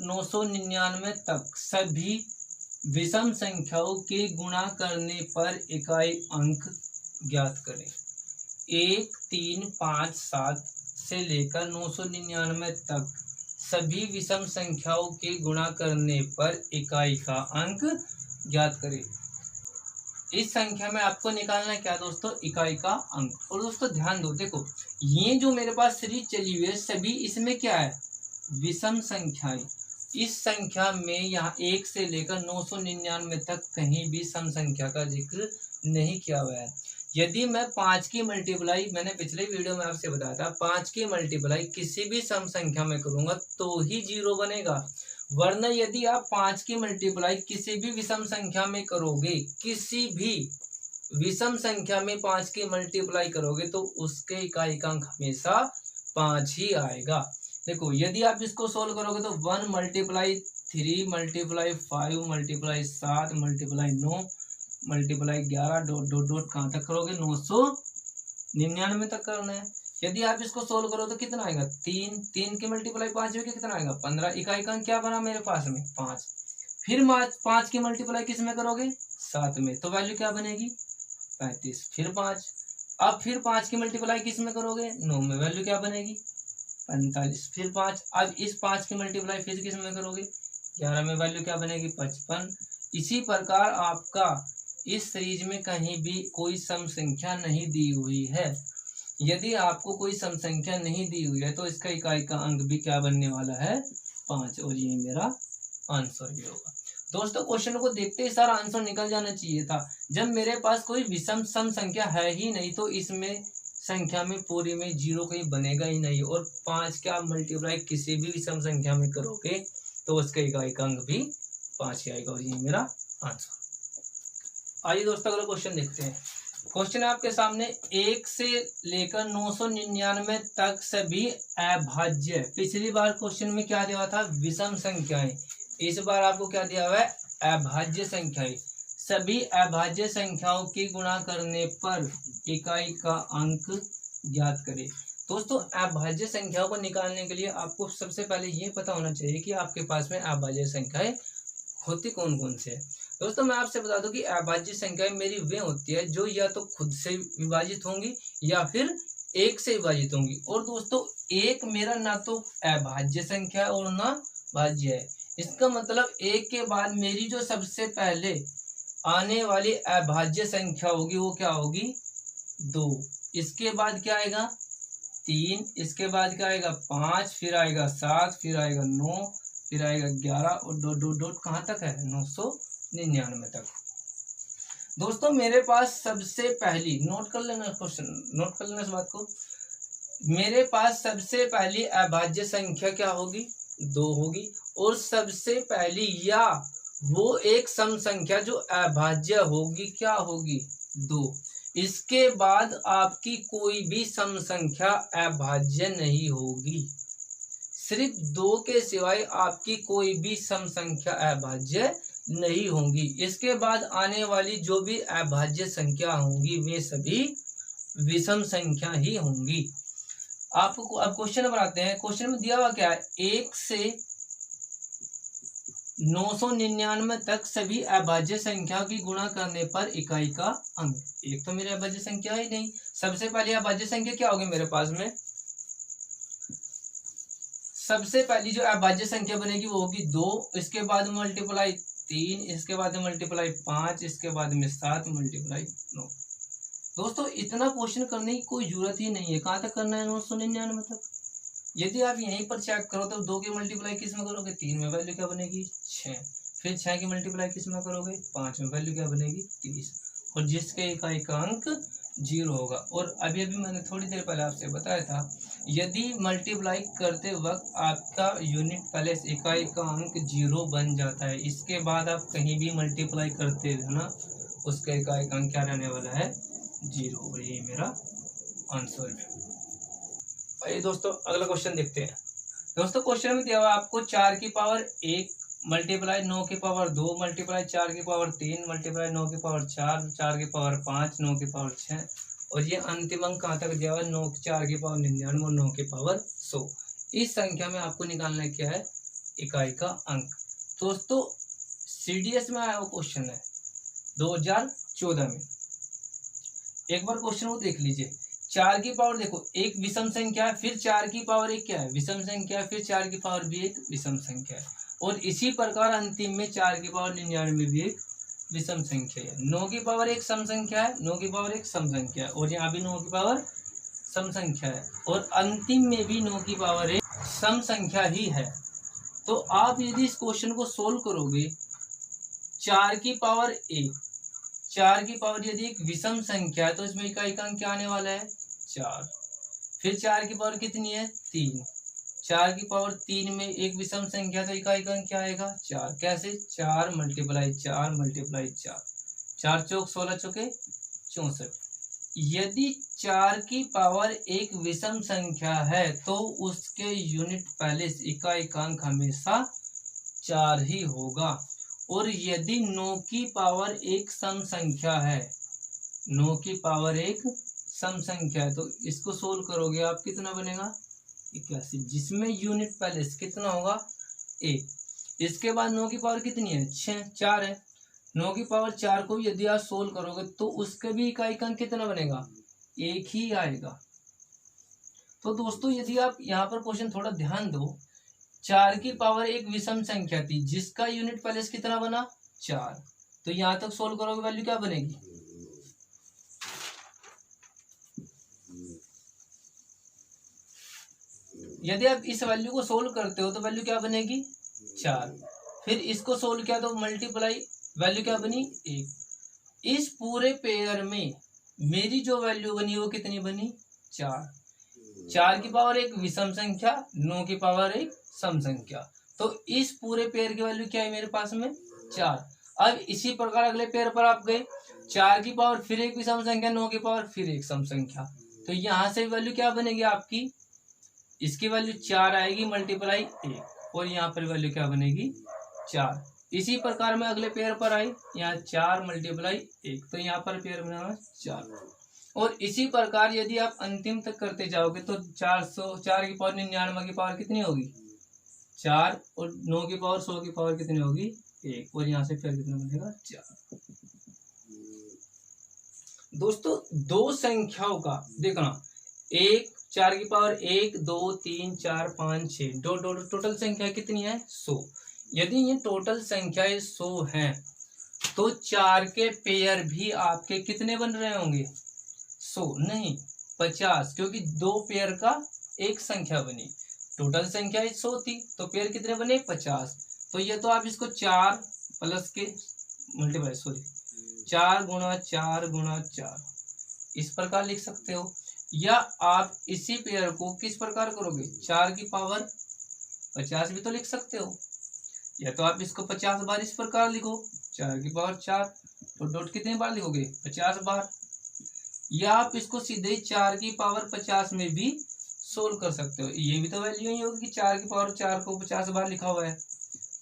Speaker 1: 999 तक सभी विषम संख्याओं के गुणा करने पर इकाई अंक ज्ञात करें। 1 3 5 7 से लेकर 999 तक सभी विषम संख्याओं के गुणा करने पर इकाई का अंक ज्ञात करें। इस संख्या में आपको निकालना है क्या दोस्तों, इकाई का अंक। और दोस्तों ध्यान दो, देखो ये जो मेरे पास सीरीज चली हुई है सभी इसमें क्या है, विषम संख्याएं। इस संख्या में यहाँ 1 से लेकर 999 तक कहीं भी सम संख्या का जिक्र नहीं किया हुआ है। यदि मैं 5 की मल्टीप्लाई, मैंने पिछले वीडियो में आपसे बताया था, 5 की मल्टीप्लाई किसी भी सम संख्या में करूंगा तो ही 0 बनेगा, वरना यदि आप 5 की मल्टीप्लाई किसी भी विषम संख्या में करोगे, किसी भी विषम संख्या में 5 की मल्टीप्लाई करोगे तो उसके इकांक हमेशा 5 ही आएगा। देखो यदि आप इसको सोल्व करोगे तो 1 multiply 3 multiply 5 multiply 7 multiply 9 multiply 11 ... कहाँ तक करोगे, 999 तक करना है। यदि आप इसको सोल्व करो तो कितना आएगा, 3 की मल्टीप्लाई 5 होगी, कितना आएगा 15, इकाई क्या बना मेरे पास में 5। फिर 5 की मल्टीप्लाई किस में करोगे, 7 में, तो वैल्यू क्या बनेगी 35। फिर 5, अब फिर 5 की मल्टीप्लाई किस में करोगे, 9 में, वैल्यू क्या बनेगी 45। फिर 5, अब इस 5 की मल्टीप्लाई फिर किस में करोगे, 11 में, वैल्यू क्या बनेगी 55। इसी प्रकार आपका इस सीरीज में कहीं भी कोई सम संख्या नहीं दी हुई है। यदि आपको कोई सम संख्या नहीं दी हुई है तो इसका इकाई का अंक भी क्या बनने वाला है 5, और यही मेरा आंसर भी होगा। दोस्तों क्वेश्चन को देखते ही सारा आंसर निकल जाना चाहिए था। जब मेरे पास कोई विषम सम संख्या है ही नहीं तो इसमें संख्या में पूरी में 0 कहीं बनेगा ही नहीं, और 5 का मल्टीप्लाई किसी भी विषम संख्या में करोगे तो उसका इकाई का अंक भी 5 ही आएगा, और यही मेरा आंसर। आइए दोस्तों अगला क्वेश्चन देखते हैं। क्वेश्चन है आपके सामने, 1 से लेकर 999 तक सभी अभाज्य, पिछली बार क्वेश्चन में क्या दिया था, विषम संख्याएं, इस बार आपको क्या दिया हुआ है, अभाज्य संख्याएं। सभी अभाज्य संख्याओं की गुणा करने पर इकाई का अंक ज्ञात करें। दोस्तों अभाज्य संख्याओं को निकालने के लिए आपको सबसे पहले ये पता होना चाहिए कि आपके पास में अभाज्य संख्याएं होती कौन कौन से है। दोस्तों मैं आपसे बता दूं कि अभाज्य संख्याएं मेरी वे होती है जो या तो खुद से विभाजित होंगी या फिर 1 से विभाजित होंगी। और दोस्तों 1 मेरा ना तो अभाज्य संख्या है और ना भाज्य है। इसका मतलब 1 के बाद मेरी जो सबसे पहले आने वाली अभाज्य संख्या होगी वो क्या होगी 2, इसके बाद क्या आएगा 3, इसके बाद क्या आएगा 5, फिर आएगा 7, फिर आएगा 9, फिर आएगा 11 और ... कहाँ तक है 999 तक। दोस्तों मेरे पास सबसे पहली, नोट कर लेना क्वेश्चन, नोट कर लेना इस बात को, मेरे पास सबसे पहली अभाज्य संख्या क्या होगी 2 होगी, और सबसे पहली या वो एक सम संख्या जो अभाज्य होगी क्या होगी 2। इसके बाद आपकी कोई भी सम संख्या अभाज्य नहीं होगी, सिर्फ 2 के सिवाय आपकी कोई भी सम संख्या अभाज्य नहीं होंगी। इसके बाद आने वाली जो भी अभाज्य संख्या होंगी वे सभी विषम संख्या ही होंगी। आपको अब क्वेश्चन बनाते हैं। क्वेश्चन में दिया हुआ क्या है, 1 से 999 तक सभी अभाज्य संख्या की गुणा करने पर इकाई का अंक। एक तो मेरी अभाज्य संख्या ही नहीं, सबसे पहले अभाज्य संख्या क्या होगी मेरे पास में, सबसे पहली जो अभाज्य संख्या बनेगी वो होगी 2, इसके बाद मल्टीप्लाई 3, इसके बाद में मल्टीप्लाई 5, इसके बाद में 7 मल्टीप्लाई 9। दोस्तों इतना क्वेश्चन करने की कोई जरूरत ही नहीं है। कहाँ तक करना है? 999 तक। यदि आप यहीं पर चेक करो तो 2 की मल्टीप्लाई किस में करोगे? 3 में, वैल्यू क्या बनेगी? 6। फिर 6 की मल्टीप्लाई किस में करोगे? 5 में, वैल्यू क्या बनेगी? 30। और जिसके इकाई का अंक 0 होगा। और अभी मैंने थोड़ी देर पहले आपसे बताया था, यदि मल्टीप्लाई करते वक्त आपका यूनिट प्लेस इकाई का अंक 0 बन जाता है, इसके बाद आप कहीं भी मल्टीप्लाई करते रहना, उसका इकाई का अंक क्या रहने वाला है? 0। और ये मेरा आंसर है। आइए दोस्तों अगला क्वेश्चन देखते हैं। दोस्तों क्वेश्चन में दिया हुआ आपको 4 की पावर 1 मल्टीप्लाई 9 की पावर 2 मल्टीप्लाई 4 की पावर 3 मल्टीप्लाई 9 की पावर 4 4 की पावर 5 9 की पावर 6, और ये अंतिम अंक कहाँ तक दिया हुआ है? 9 4 की पावर 99 और 9 की पावर 100। इस संख्या में आपको निकालना है क्या है? इकाई का अंक। दोस्तों CDS में आया हुआ क्वेश्चन है 2014 में। एक बार क्वेश्चन को देख लीजिए। 4 की पावर देखो एक विषम संख्या है, फिर 4 की पावर 1 क्या है? विषम संख्या है, फिर 4 की पावर भी एक विषम संख्या है, और इसी प्रकार अंतिम में 4 की पावर 99 भी एक विषम संख्या है। 9 की पावर 1 सम संख्या है, 9 की पावर 1 सम संख्या है, और यहाँ भी 9 की पावर सम संख्या है, और अंतिम में भी 9 की पावर 1 सम संख्या ही है। तो आप यदि इस क्वेश्चन को सोल्व करोगे, 4 की पावर 1, 4 की पावर यदि एक विषम संख्या है तो इसमें इकाई का अंक क्या आने वाला है? 4। फिर 4 की पावर कितनी है? 3। 4 की पावर 3 में एक विषम संख्या तो इकाई का अंक क्या आएगा? 4। कैसे? 4 मल्टीप्लाई 4 मल्टीप्लाई 4, 4 चौक 16 चौके 64। यदि 4 की पावर एक विषम संख्या है तो उसके यूनिट प्लेस इकाई का अंक हमेशा 4 ही होगा। और यदि 9 की पावर एक सम संख्या है, 9 की पावर एक सम संख्या है, तो इसको सोल्व करोगे आप कितना बनेगा? 81, जिसमें यूनिट प्लेस कितना होगा? 1। इसके बाद 9 की पावर कितनी है? 6 4 है। 9 की पावर 4 को यदि आप सोल्व करोगे तो उसके भी इकाई का अंक कितना बनेगा? 1 ही आएगा। तो दोस्तों यदि आप यहाँ पर क्वेश्चन थोड़ा ध्यान दो, 4 की पावर एक विषम संख्या थी जिसका यूनिट प्लेस कितना बना? 4। तो यहां तक सोल्व करोगे वैल्यू क्या बनेगी? यदि आप इस वैल्यू को सोल्व करते हो तो वैल्यू क्या बनेगी? 4। फिर इसको सोल्व किया तो मल्टीप्लाई, वैल्यू क्या बनी? 1। इस पूरे पेयर में मेरी जो वैल्यू बनी वो कितनी बनी? 4। 4 की पावर एक विषम संख्या, 9 की पावर एक सम संख्या, तो इस पूरे पेयर की वैल्यू क्या है मेरे पास में? 4। अब इसी प्रकार अगले पेयर पर आप गए, 4 की पावर फिर एक विषम संख्या, 9 की पावर फिर एक सम संख्या, तो यहां से वैल्यू क्या बनेगी आपकी? इसकी वैल्यू 4 आएगी मल्टीप्लाई 1, और यहाँ पर वैल्यू क्या बनेगी? 4। इसी प्रकार में अगले पेयर पर आए, यहाँ 4 मल्टीप्लाई 1, तो यहाँ पर पेयर बनेगा 4। और इसी प्रकार यदि आप अंतिम तक करते जाओगे तो 4 की पावर 99 की पावर कितनी होगी? 4, और 9 की पावर 100 की पावर कितनी होगी? 1, और यहाँ से फिर कितना बनेगा? 4। दोस्तों दो संख्याओं का देखना, 1 4 की पावर 1 2 3 4 5 6, टोटल संख्या कितनी है? 100। यदि ये टोटल संख्या 100 है तो 4 के पेयर भी आपके कितने बन रहे होंगे? 100 नहीं, 50, क्योंकि 2 पेयर का एक संख्या बनी। टोटल संख्या 100 थी तो पेयर कितने बने? 50। तो ये तो आप इसको 4 प्लस के मल्टीप्लाई 4 गुणा 4 गुणा 4 इस प्रकार लिख सकते हो, या आप इसी पेयर को किस प्रकार करोगे? 4 की पावर 50 भी तो लिख सकते हो, या तो आप इसको 50 बार इस प्रकार लिखो, 4 की पावर 4, तो डॉट कितनी बार लिखोगे? 50 बार, या आप इसको सीधे 4 की पावर 50 में भी सोल्व कर सकते हो। ये भी तो वैल्यू ही होगी कि 4 की पावर 4 को 50 बार लिखा हुआ है,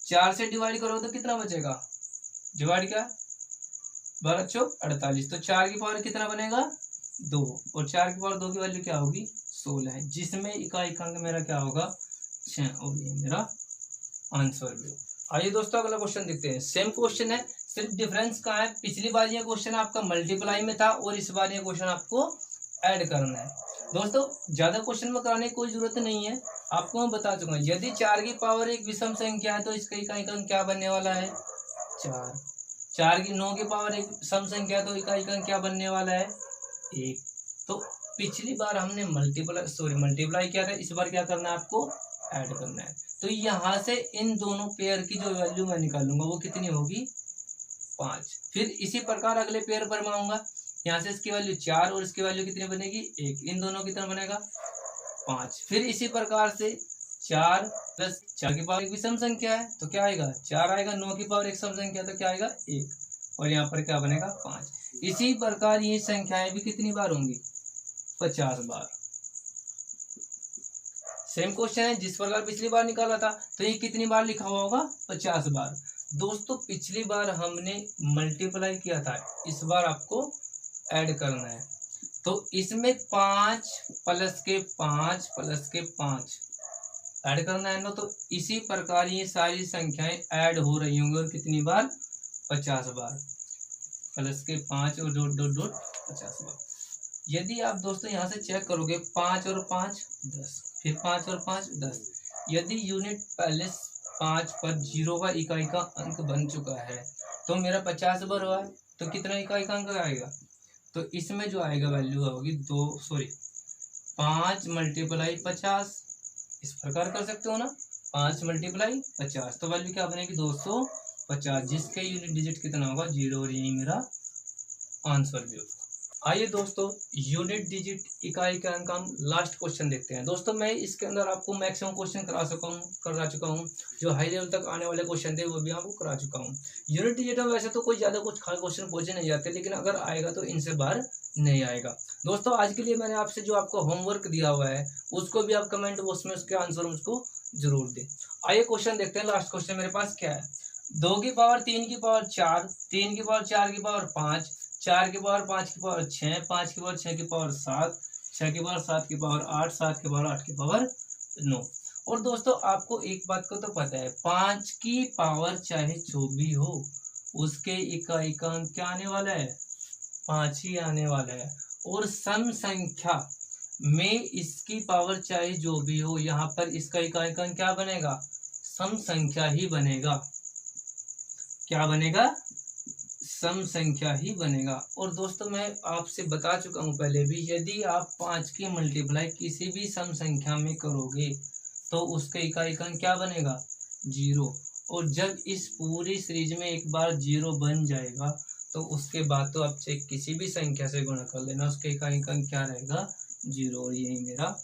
Speaker 1: 4 से डिवाइड करोगे तो कितना बचेगा? डिवाइड क्या? 12 चौक 48, तो 4 की पावर कितना बनेगा? 2, और 4 की पावर 2 की वैल्यू क्या होगी? 16 है, जिसमें इकाई का अंक मेरा क्या होगा? 6, और ये मेरा आंसर भी। आइए दोस्तों अगला क्वेश्चन देखते हैं। सेम क्वेश्चन है, सिर्फ डिफरेंस कहाँ है? पिछली बार ये क्वेश्चन आपका मल्टीप्लाई में था और इस बार ये क्वेश्चन आपको ऐड करना है। दोस्तों ज्यादा क्वेश्चन में कराने की कोई जरूरत नहीं है, आपको मैं बता चुका हूँ। यदि 4 की पावर एक विषम संख्या है तो इसका इकाई का अंक क्या बनने वाला है? 4, 4 की 9 की पावर एक सम संख्या, तो इकाई का अंक क्या बनने वाला है 1। तो पिछली बार हमने मल्टीप्लाई किया था, इस बार क्या करना है आपको ऐड करना है। तो यहाँ से इन दोनों पेयर की जो वैल्यू मैं निकालूंगा वो कितनी होगी 5। फिर इसी प्रकार अगले पेयर पर मैं आऊंगा, यहाँ से इसकी वैल्यू 4 और इसकी वैल्यू कितनी बनेगी 1, इन दोनों की तरह बनेगा 5। फिर इसी प्रकार से 4 प्लस 4 की पावर एक भी सम संख्या है तो क्या आएगा 4 आएगा, 9 की पावर एक सम संख्या तो क्या आएगा 1, और यहाँ पर क्या बनेगा 5। इसी प्रकार ये संख्याएं भी कितनी बार होंगी 50 बार। सेम क्वेश्चन है जिस प्रकार पिछली बार निकाला था, तो ये कितनी बार लिखा हुआ होगा 50 बार। दोस्तों पिछली बार हमने मल्टीप्लाई किया था, इस बार आपको ऐड करना है। तो इसमें 5 प्लस के 5 प्लस के 5 ऐड करना है ना, तो इसी प्रकार ये सारी संख्याएं ऐड हो रही होंगी और कितनी बार 50 बार, प्लस के 5 और डॉट डॉट डॉट 50 बार। यदि आप दोस्तों यहाँ से चेक करोगे 5 और 5 10, फिर 5 और 5 10। यदि यूनिट पहले 5 पर 0 का इकाई का अंक बन चुका है तो मेरा 50 बार हुआ है, तो कितना इकाई का अंक आएगा, तो इसमें जो आएगा वैल्यू होगी 5 मल्टीप्लाई 50। इस प्रकार कर सकते हो ना, 5 मल्टीप्लाई 50, तो वैल्यू क्या बनेगी 250, जिसके यूनिट डिजिट कितना होगा 0, और यही मेरा आंसर भी होगा। आइए दोस्तों यूनिट डिजिट इकाई का अंक हम लास्ट क्वेश्चन देखते हैं। दोस्तों मैं इसके अंदर आपको मैक्सिमम क्वेश्चन करा चुका हूँ, जो हाई लेवल तक आने वाले क्वेश्चन थे वो भी आपको करा चुका हूँ। यूनिट डिजिट में वैसे तो कोई ज़्यादा कुछ खास क्वेश्चन पूछे नहीं जाते, लेकिन अगर आएगा तो इनसे बाहर नहीं आएगा। दोस्तों आज के लिए मैंने आपसे जो आपको होमवर्क दिया हुआ है उसको भी आप कमेंट बॉक्स में उसके आंसर मुझको जरूर दें। आइए क्वेश्चन देखते हैं। लास्ट क्वेश्चन मेरे पास क्या है, 2 की पावर 3 की पावर 4, 3 की पावर 4 की पावर 5, 4 की पावर 5 की पावर 6, 5 की पावर 6 की पावर 7, 6 की पावर 7 की पावर 8, 7 की पावर 8 की पावर 9। और दोस्तों आपको एक बात को तो पता है, 5 की पावर चाहे जो भी हो उसके इकाई का अंक क्या आने वाला है 5 ही आने वाला है। और सम संख्या में इसकी पावर चाहे जो भी हो, यहाँ पर इसका इकाई का अंक क्या बनेगा सम संख्या ही बनेगा। क्या बनेगा सम संख्या ही बनेगा। और दोस्तों मैं आपसे बता चुका हूं पहले भी, यदि आप 5 की मल्टीप्लाई किसी भी सम संख्या में करोगे तो उसके इकाई का अंक क्या बनेगा 0। और जब इस पूरी सीरीज में एक बार 0 बन जाएगा तो उसके बाद तो आप चाहे किसी भी संख्या से गुणा कर लेना, उसके इकाई का अंक क्या रहेगा 0, और यही मेरा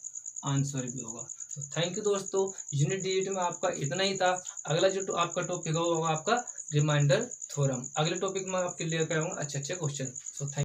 Speaker 1: आंसर भी होगा। तो थैंक यू दोस्तों, यूनिट डिजिट में आपका इतना ही था। अगला जो आपका टॉपिक होगा आपका रिमाइंडर थ्योरम। अगले टॉपिक में आपके लिए आऊंगा अच्छे क्वेश्चन। So thank